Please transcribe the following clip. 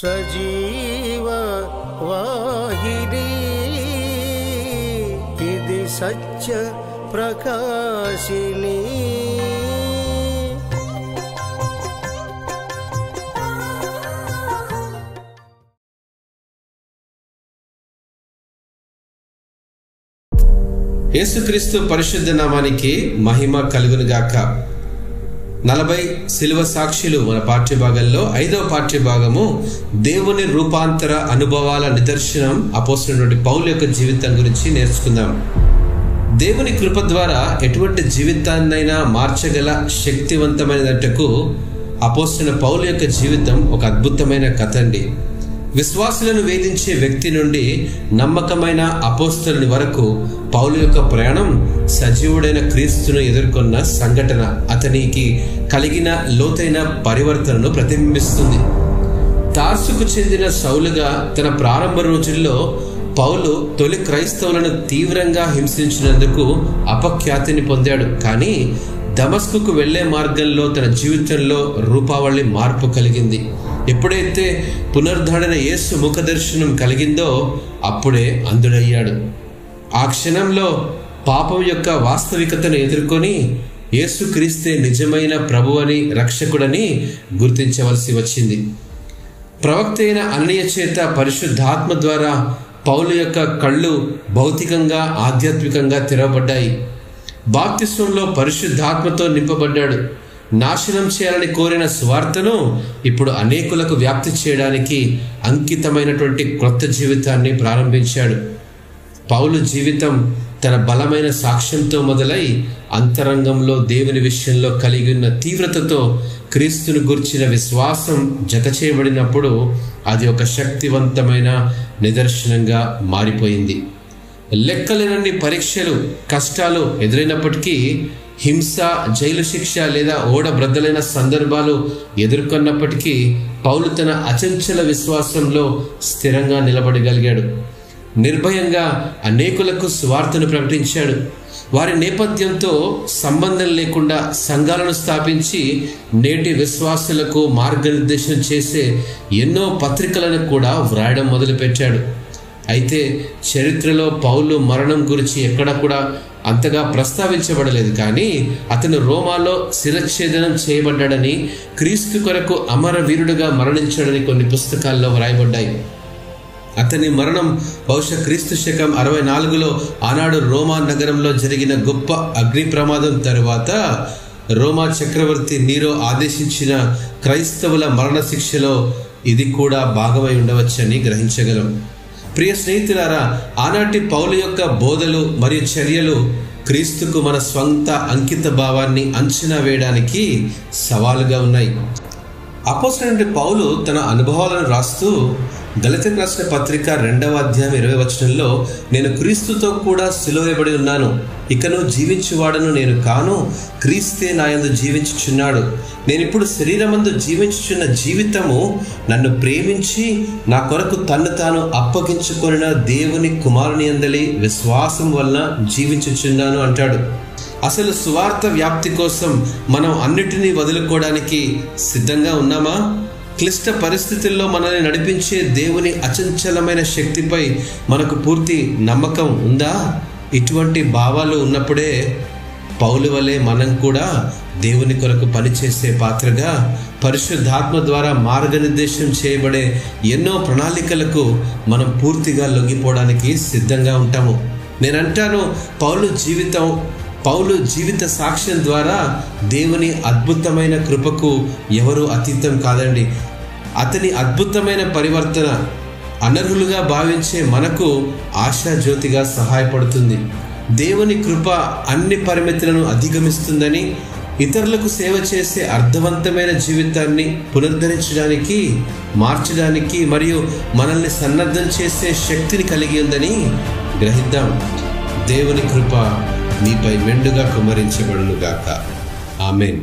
సజీవ వాహిని ఇది సత్య ప్రకాశిని. యేసుక్రీస్తు పరిశుద్ధ నామానికి మహిమ కలుగునుగాక. 40 శిలువ సాక్షులు మన పాఠ్యభాగంలో 5వ పాఠ్యభాగము దేవుని రూపాంతర అనుభవాల నిదర్శనం అపోస్తలుడైన పౌలు యొక్క జీవితం గురించి నేర్చుకుందాం. దేవుని కృప ద్వారా ఎటువంటి జీవితాన్నైనా మార్చగల శక్తివంతమైనదంటకు అపోస్తలుడైన పౌలు యొక్క జీవితం ఒక అద్భుతమైన కథ అండి. విశ్వాసులను వేధించే వ్యక్తి నుండి నమ్మకమైన అపోస్తలుని వరకు పౌలు యొక్క ప్రయాణం సజీవుడైన క్రీస్తును ఎదుర్కొన్న సంఘటన అతనికి కలిగిన లోతైన పరివర్తనను ప్రతిబింబిస్తుంది. తార్సుకు చెందిన సౌలుగా తన ప్రారంభ రోజుల్లో పౌలు తొలి క్రైస్తవులను తీవ్రంగా హింసించినందుకు అపఖ్యాతిని పొందాడు. కానీ దమస్కుకు వెళ్లే మార్గంలో తన జీవితంలో రూపావళి మార్పు కలిగింది. ఎప్పుడైతే పునరుద్ధరణ యేసు ముఖదర్శనం కలిగిందో అప్పుడే అంధుడయ్యాడు. ఆ క్షణంలో పాపం యొక్క వాస్తవికతను ఎదుర్కొని యేసుక్రీస్తే నిజమైన ప్రభువని రక్షకుడని గుర్తించవలసి వచ్చింది. ప్రవక్త అయిన అననీయ చేత పరిశుద్ధాత్మ ద్వారా పౌలు యొక్క కళ్ళు భౌతికంగా ఆధ్యాత్మికంగా తెరవబడ్డాయి. బాప్తిస్మంలో పరిశుద్ధాత్మతో నింపబడ్డాడు. నాశనం చేయాలని కోరిన సువార్తను ఇప్పుడు అనేకులకు వ్యాప్తి చేయడానికి అంకితమైనటువంటి క్రొత్త జీవితాన్ని ప్రారంభించాడు. పౌలు జీవితం తన బలమైన సాక్ష్యంతో మొదలై అంతరంగంలో దేవుని విషయంలో కలిగి ఉన్న తీవ్రతతో క్రీస్తును గుర్చిన విశ్వాసం జత చేయబడినప్పుడు అది ఒక శక్తివంతమైన నిదర్శనంగా మారిపోయింది. లెక్కలేనన్ని పరీక్షలు కష్టాలు ఎదురైనప్పటికీ హింస, జైలు శిక్ష లేదా ఓడబ్రద్దలైన సందర్భాలు ఎదుర్కొన్నప్పటికీ పౌలు తన అచంచల విశ్వాసంలో స్థిరంగా నిలబడగలిగాడు. నిర్భయంగా అనేకులకు సువార్తను ప్రకటించాడు. వారి నేపథ్యంతో సంబంధం లేకుండా సంఘాలను స్థాపించి నేటి విశ్వాసులకు మార్గనిర్దేశం చేసే ఎన్నో పత్రికలను కూడా వ్రాయడం మొదలుపెట్టాడు. అయితే చరిత్రలో పౌలు మరణం గురించి ఎక్కడ కూడా అంతగా ప్రస్తావించబడలేదు. కానీ అతను రోమాలో శిరచ్ఛేదనం చేయబడ్డాడని, క్రీస్తు కొరకు అమరవీరుడుగా మరణించాడని కొన్ని పుస్తకాల్లో వ్రాయబడ్డాయి. అతని మరణం బహుశా క్రీస్తు శకం 64లో ఆనాడు రోమా నగరంలో జరిగిన గొప్ప అగ్ని ప్రమాదం తరువాత రోమా చక్రవర్తి నీరో ఆదేశించిన క్రైస్తవుల మరణశిక్షలో ఇది కూడా భాగమై ఉండవచ్చని గ్రహించగలం. ప్రియ స్నేహితులారా, ఆనాటి పౌలు యొక్క బోధలు మరియు చర్యలు క్రీస్తుకు మన స్వంత అంకిత భావాన్ని అంచనా వేయడానికి సవాలుగా ఉన్నాయి. అపోస్తలుడైన పౌలు తన అనుభవాలను రాస్తూ గలతీయులకు రాసిన పత్రిక 2వ అధ్యాయం 20వ వచనంలో, నేను క్రీస్తుతో కూడా సిలువ వేయబడి ఉన్నాను, ఇకను జీవించువాడను నేను కాను, క్రీస్తే నాయందు జీవించుచున్నాడు. నేనిప్పుడు శరీరమందు జీవించుచున్న జీవితము నన్ను ప్రేమించి నా కొరకు తన్ను తాను అప్పగించుకొనిన దేవుని కుమారుని యందలి విశ్వాసం వలన జీవించుచున్నాను అంటాడు. అసలు సువార్త వ్యాప్తి కోసం మనం అన్నిటినీ వదులుకోవడానికి సిద్ధంగా ఉన్నామా? క్లిష్ట పరిస్థితుల్లో మనల్ని నడిపించే దేవుని అచంచలమైన శక్తిపై మనకు పూర్తి నమ్మకం ఉందా? ఇటువంటి భావాలు ఉన్నప్పుడే పౌలు వలె మనం కూడా దేవుని కొరకు పనిచేసే పాత్రగా పరిశుద్ధాత్మ ద్వారా మార్గనిర్దేశం చేయబడే ఎన్నో ప్రణాళికలకు మనం పూర్తిగా లొంగిపోవడానికి సిద్ధంగా ఉంటాము. నేనంటాను, పౌలు జీవిత సాక్ష్యం ద్వారా దేవుని అద్భుతమైన కృపకు ఎవరు అతీతం కాదండి. అతని అద్భుతమైన పరివర్తన అనర్హులుగా భావించే మనకు ఆశాజ్యోతిగా సహాయపడుతుంది. దేవుని కృప అన్ని పరిమితులను అధిగమిస్తుందని, ఇతరులకు సేవ చేసే అర్థవంతమైన జీవితాన్ని పునరుద్ధరించడానికి, మార్చడానికి మరియు మనల్ని సన్నద్ధం చేసే శక్తిని కలిగి ఉందని గ్రహిద్దాం. దేవుని కృప మీపై మెండుగా కుమ్మరించబడునుగాక. ఆమేన్.